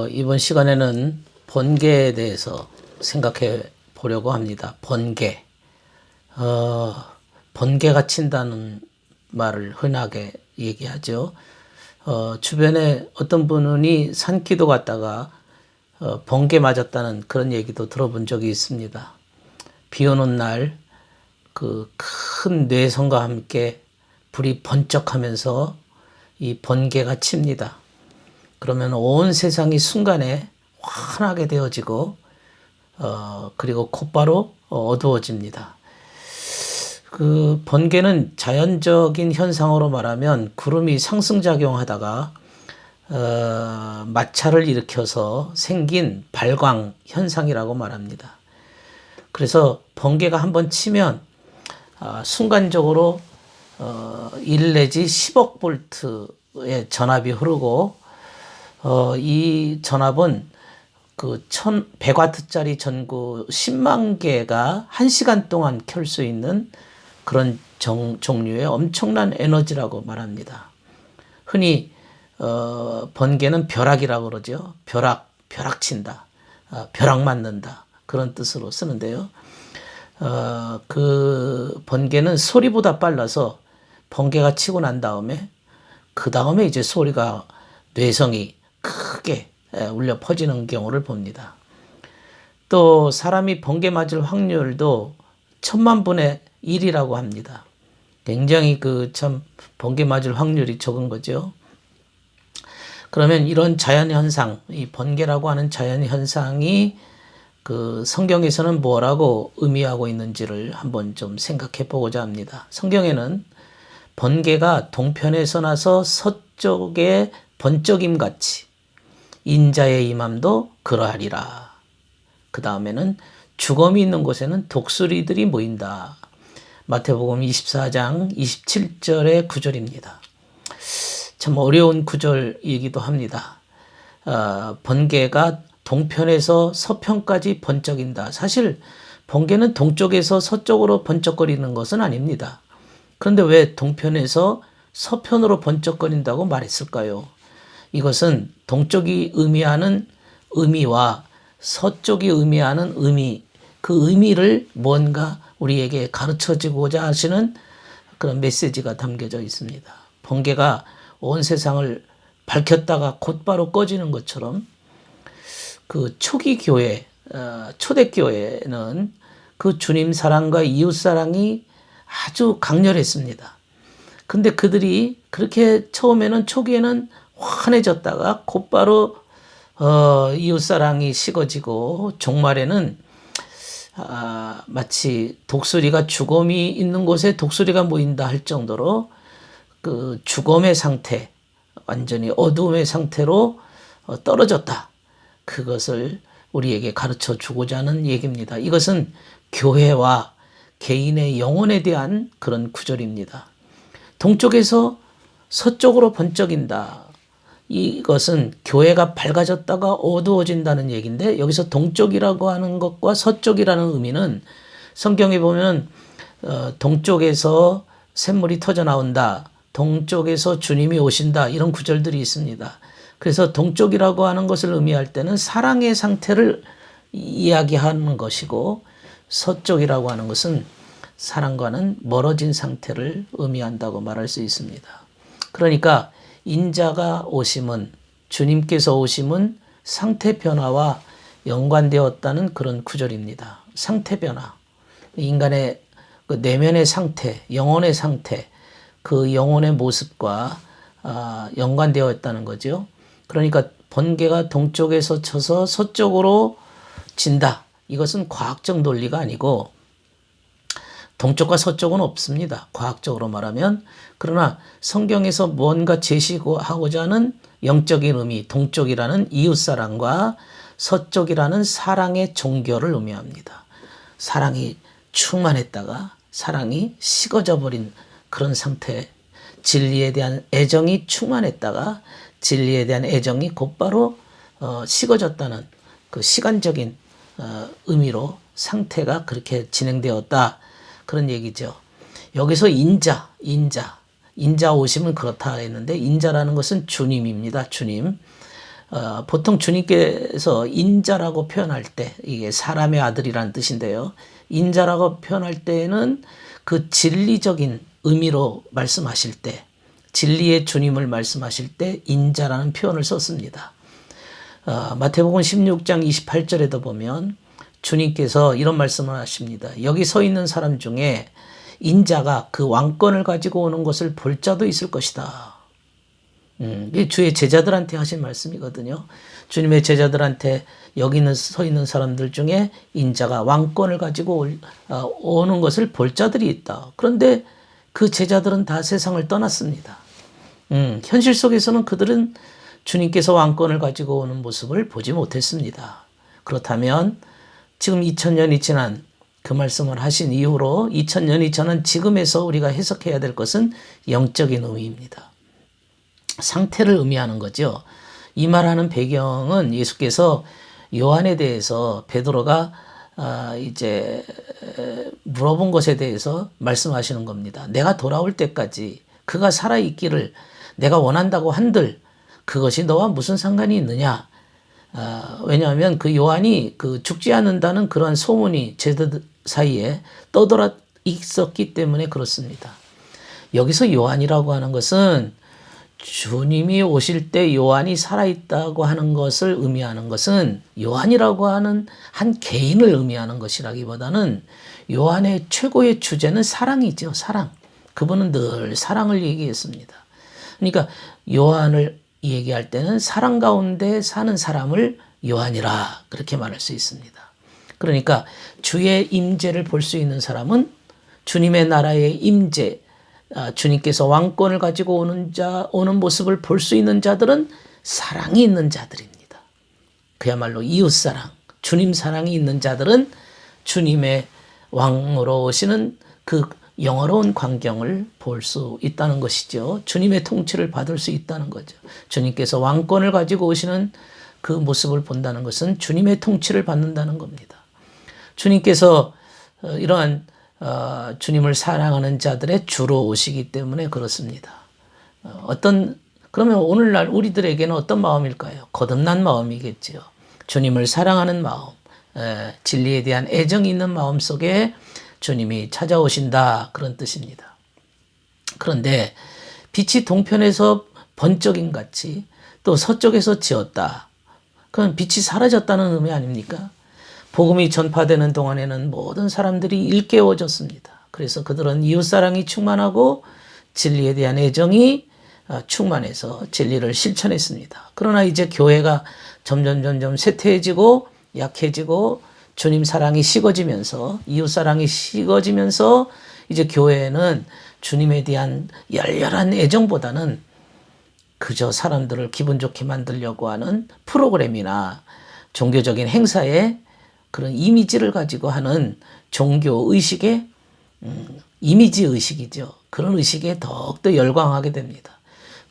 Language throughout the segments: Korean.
이번 시간에는 번개에 대해서 생각해 보려고 합니다. 번개. 어, 번개가 친다는 말을 흔하게 얘기하죠. 주변에 어떤 분이 산기도 갔다가 번개 맞았다는 그런 얘기도 들어본 적이 있습니다. 비 오는 날 그 큰 뇌성과 함께 불이 번쩍하면서 이 번개가 칩니다. 그러면 온 세상이 순간에 환하게 되어지고 그리고 곧바로 어두워집니다. 그 번개는 자연적인 현상으로 말하면 구름이 상승작용하다가 마찰을 일으켜서 생긴 발광 현상이라고 말합니다. 그래서 번개가 한번 치면 순간적으로 1 내지 10억 볼트의 전압이 흐르고 이 전압은 그 100와트짜리 전구 10만 개가 1시간 동안 켤 수 있는 그런 종류의 엄청난 에너지라고 말합니다. 흔히 번개는 벼락이라고 그러죠. 벼락 친다. 벼락 맞는다. 그런 뜻으로 쓰는데요. 그 번개는 소리보다 빨라서 번개가 치고 난 다음에 그 다음에 이제 소리가 뇌성이 크게 울려 퍼지는 경우를 봅니다. 또 사람이 번개 맞을 확률도 1000만 분의 1이라고 합니다. 굉장히 참 번개 맞을 확률이 적은 거죠. 그러면 이런 자연현상, 이 번개라고 하는 자연현상이 그 성경에서는 뭐라고 의미하고 있는지를 한번 좀 생각해 보고자 합니다. 성경에는 번개가 동편에서 나서 서쪽의 번쩍임 같이 인자의 임함도 그러하리라. 그 다음에는 죽음이 있는 곳에는 독수리들이 모인다. 마태복음 24장 27절의 구절입니다. 참 어려운 구절이기도 합니다. 번개가 동편에서 서편까지 번쩍인다. 사실 번개는 동쪽에서 서쪽으로 번쩍거리는 것은 아닙니다. 그런데 왜 동편에서 서편으로 번쩍거린다고 말했을까요? 이것은 동쪽이 의미하는 의미와 서쪽이 의미하는 의미, 그 의미를 뭔가 우리에게 가르쳐주고자 하시는 그런 메시지가 담겨져 있습니다. 번개가 온 세상을 밝혔다가 곧바로 꺼지는 것처럼 그 초기 교회, 초대교회는 그 주님 사랑과 이웃 사랑이 아주 강렬했습니다. 근데 그들이 그렇게 처음에는 초기에는 환해졌다가 곧바로 이웃 사랑이 식어지고 종말에는 마치 독수리가 죽음이 있는 곳에 독수리가 모인다 할 정도로 그 죽음의 상태, 완전히 어두움의 상태로 떨어졌다. 그것을 우리에게 가르쳐 주고자 하는 얘기입니다. 이것은 교회와 개인의 영혼에 대한 그런 구절입니다. 동쪽에서 서쪽으로 번쩍인다. 이것은 교회가 밝아졌다가 어두워진다는 얘기인데 여기서 동쪽이라고 하는 것과 서쪽이라는 의미는 성경에 보면 동쪽에서 샘물이 터져 나온다. 동쪽에서 주님이 오신다. 이런 구절들이 있습니다. 그래서 동쪽이라고 하는 것을 의미할 때는 사랑의 상태를 이야기하는 것이고 서쪽이라고 하는 것은 사랑과는 멀어진 상태를 의미한다고 말할 수 있습니다. 그러니까 인자가 오심은 주님께서 오심은 상태 변화와 연관되었다는 그런 구절입니다. 상태 변화. 인간의 그 내면의 상태, 영혼의 상태, 그 영혼의 모습과 연관되어 있다는 거죠. 그러니까 번개가 동쪽에서 쳐서 서쪽으로 진다. 이것은 과학적 논리가 아니고 동쪽과 서쪽은 없습니다. 과학적으로 말하면. 그러나 성경에서 뭔가 제시하고자 하는 영적인 의미, 동쪽이라는 이웃사랑과 서쪽이라는 사랑의 종교를 의미합니다. 사랑이 충만했다가 사랑이 식어져 버린 그런 상태, 진리에 대한 애정이 충만했다가 진리에 대한 애정이 곧바로 식어졌다는 그 시간적인 의미로 상태가 그렇게 진행되었다. 그런 얘기죠. 여기서 인자 오심은 그렇다 했는데 인자라는 것은 주님입니다. 주님. 보통 주님께서 인자라고 표현할 때, 이게 사람의 아들이라는 뜻인데요. 인자라고 표현할 때에는 그 진리적인 의미로 말씀하실 때, 진리의 주님을 말씀하실 때 인자라는 표현을 썼습니다. 마태복음 16장 28절에도 보면 주님께서 이런 말씀을 하십니다. 여기 서 있는 사람 중에 인자가 그 왕권을 가지고 오는 것을 볼 자도 있을 것이다. 이게 주의 제자들한테 하신 말씀이거든요. 주님의 제자들한테 여기 서 있는 사람들 중에 인자가 왕권을 가지고 오는 것을 볼 자들이 있다. 그런데 그 제자들은 다 세상을 떠났습니다. 현실 속에서는 그들은 주님께서 왕권을 가지고 오는 모습을 보지 못했습니다. 그렇다면 지금 2000년이 지난 그 말씀을 하신 이후로 2000년이 지난 지금에서 우리가 해석해야 될 것은 영적인 의미입니다. 상태를 의미하는 거죠. 이 말하는 배경은 예수께서 요한에 대해서 베드로가 이제 물어본 것에 대해서 말씀하시는 겁니다. 내가 돌아올 때까지 그가 살아있기를 내가 원한다고 한들 그것이 너와 무슨 상관이 있느냐? 왜냐하면 그 요한이 그 죽지 않는다는 그런 소문이 제자들 사이에 떠돌아 있었기 때문에 그렇습니다. 여기서 요한이라고 하는 것은 주님이 오실 때 요한이 살아있다고 하는 것을 의미하는 것은 요한이라고 하는 한 개인을 의미하는 것이라기보다는 요한의 최고의 주제는 사랑이죠. 사랑. 그분은 늘 사랑을 얘기했습니다. 그러니까 요한을 얘기할 때는 사랑 가운데 사는 사람을 요한이라 그렇게 말할 수 있습니다. 그러니까 주의 임재를 볼 수 있는 사람은 주님의 나라의 임재, 주님께서 왕권을 가지고 오는 모습을 볼 수 있는 자들은 사랑이 있는 자들입니다. 그야말로 이웃사랑, 주님 사랑이 있는 자들은 주님의 왕으로 오시는 그 영화로운 광경을 볼 수 있다는 것이죠. 주님의 통치를 받을 수 있다는 거죠. 주님께서 왕권을 가지고 오시는 그 모습을 본다는 것은 주님의 통치를 받는다는 겁니다. 주님께서 이러한 주님을 사랑하는 자들의 주로 오시기 때문에 그렇습니다. 그러면 오늘날 우리들에게는 어떤 마음일까요? 거듭난 마음이겠지요. 주님을 사랑하는 마음, 진리에 대한 애정이 있는 마음 속에 주님이 찾아오신다 그런 뜻입니다. 그런데 빛이 동편에서 번쩍인 같이 또 서쪽에서 지었다. 그건 빛이 사라졌다는 의미 아닙니까? 복음이 전파되는 동안에는 모든 사람들이 일깨워졌습니다. 그래서 그들은 이웃사랑이 충만하고 진리에 대한 애정이 충만해서 진리를 실천했습니다. 그러나 이제 교회가 점점 쇠퇴해지고 약해지고 주님 사랑이 식어지면서 이웃사랑이 식어지면서 이제 교회는 주님에 대한 열렬한 애정보다는 그저 사람들을 기분 좋게 만들려고 하는 프로그램이나 종교적인 행사에 그런 이미지를 가지고 하는 종교 의식의 이미지 의식이죠. 그런 의식에 더욱더 열광하게 됩니다.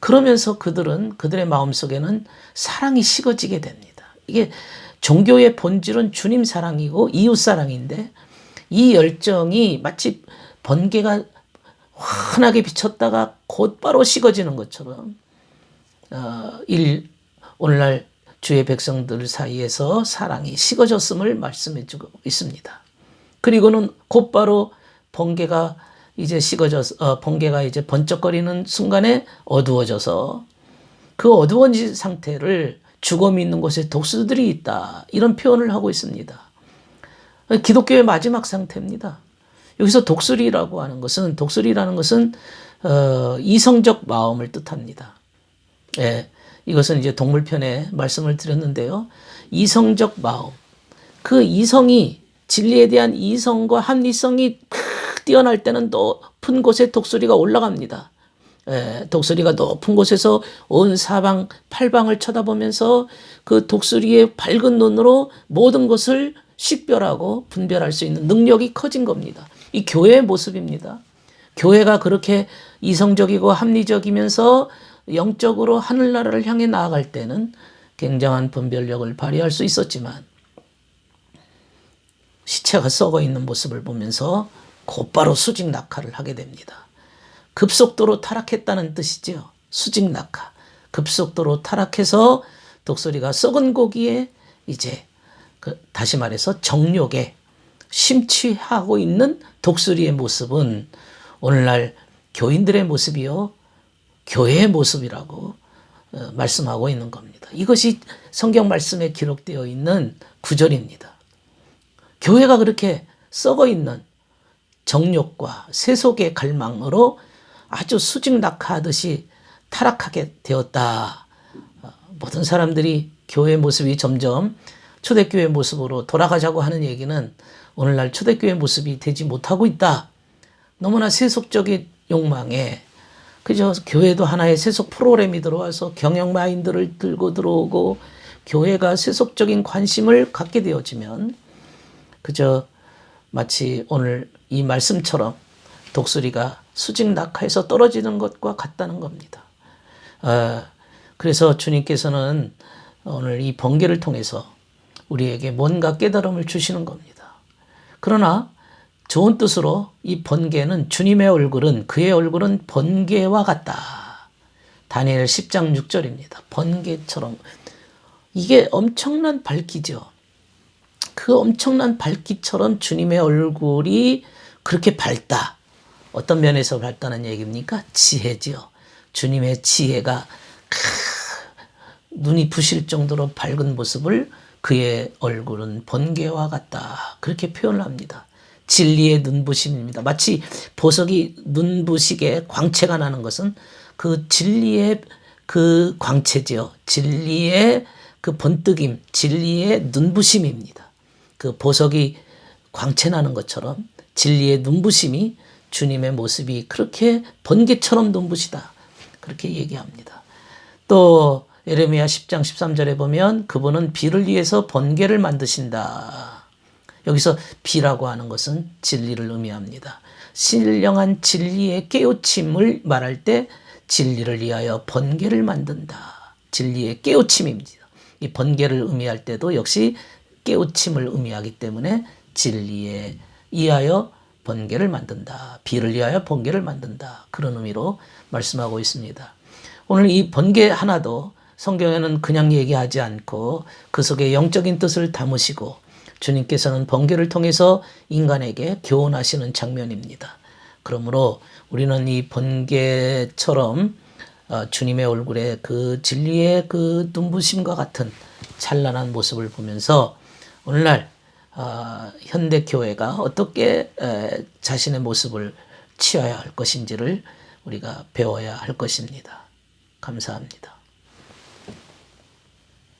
그러면서 그들의 마음속에는 사랑이 식어지게 됩니다. 이게 종교의 본질은 주님 사랑이고 이웃 사랑인데 이 열정이 마치 번개가 환하게 비쳤다가 곧바로 식어지는 것처럼 오늘날 주의 백성들 사이에서 사랑이 식어졌음을 말씀해 주고 있습니다. 그리고는 곧바로 번개가 이제 번개가 이제 번쩍거리는 순간에 어두워져서 그 어두워진 상태를 죽음이 있는 곳에 독수리들이 있다. 이런 표현을 하고 있습니다. 기독교의 마지막 상태입니다. 여기서 독수리라는 것은 이성적 마음을 뜻합니다. 예, 이것은 이제 동물편에 말씀을 드렸는데요. 이성적 마음. 그 이성이 진리에 대한 이성과 합리성이 뛰어날 때는 높은 곳에 독수리가 올라갑니다. 독수리가 높은 곳에서 온 사방 팔방을 쳐다보면서 그 독수리의 밝은 눈으로 모든 것을 식별하고 분별할 수 있는 능력이 커진 겁니다. 이 교회의 모습입니다. 교회가 그렇게 이성적이고 합리적이면서 영적으로 하늘나라를 향해 나아갈 때는 굉장한 분별력을 발휘할 수 있었지만 시체가 썩어 있는 모습을 보면서 곧바로 수직 낙하를 하게 됩니다. 급속도로 타락했다는 뜻이죠. 수직 낙하. 급속도로 타락해서 독수리가 썩은 고기에 이제 다시 말해서 정욕에 심취하고 있는 독수리의 모습은 오늘날 교인들의 모습이요, 교회의 모습이라고 말씀하고 있는 겁니다. 이것이 성경 말씀에 기록되어 있는 구절입니다. 교회가 그렇게 썩어 있는 정욕과 세속의 갈망으로 아주 수직낙하하듯이 타락하게 되었다. 모든 사람들이 교회의 모습이 점점 초대교회 모습으로 돌아가자고 하는 얘기는 오늘날 초대교회 모습이 되지 못하고 있다. 너무나 세속적인 욕망에 그저 교회도 하나의 세속 프로그램이 들어와서 경영 마인드를 들고 들어오고 교회가 세속적인 관심을 갖게 되어지면 그저 마치 오늘 이 말씀처럼 독수리가 수직낙하에서 떨어지는 것과 같다는 겁니다. 그래서 주님께서는 오늘 이 번개를 통해서 우리에게 뭔가 깨달음을 주시는 겁니다. 그러나 좋은 뜻으로 이 번개는 주님의 얼굴은 그의 얼굴은 번개와 같다. 다니엘 10장 6절입니다. 번개처럼. 이게 엄청난 밝기죠. 그 엄청난 밝기처럼 주님의 얼굴이 그렇게 밝다. 어떤 면에서 밝다는 얘기입니까? 지혜지요. 주님의 지혜가 눈이 부실 정도로 밝은 모습을 그의 얼굴은 번개와 같다. 그렇게 표현을 합니다. 진리의 눈부심입니다. 마치 보석이 눈부시게 광채가 나는 것은 그 진리의 그 광채지요. 진리의 그 번뜩임, 진리의 눈부심입니다. 그 보석이 광채 나는 것처럼 진리의 눈부심이 주님의 모습이 그렇게 번개처럼 눈부시다. 그렇게 얘기합니다. 또 예레미야 10장 13절에 보면 그분은 비를 위해서 번개를 만드신다. 여기서 비라고 하는 것은 진리를 의미합니다. 신령한 진리의 깨우침을 말할 때 진리를 위하여 번개를 만든다. 진리의 깨우침입니다. 이 번개를 의미할 때도 역시 깨우침을 의미하기 때문에 진리에 의하여 번개를 만든다. 비를 위하여 번개를 만든다. 그런 의미로 말씀하고 있습니다. 오늘 이 번개 하나도 성경에는 그냥 얘기하지 않고 그 속에 영적인 뜻을 담으시고 주님께서는 번개를 통해서 인간에게 교훈하시는 장면입니다. 그러므로 우리는 이 번개처럼 주님의 얼굴에 그 진리의 그 눈부심과 같은 찬란한 모습을 보면서 오늘날 현대교회가 어떻게 자신의 모습을 취해야 할 것인지를 우리가 배워야 할 것입니다. 감사합니다.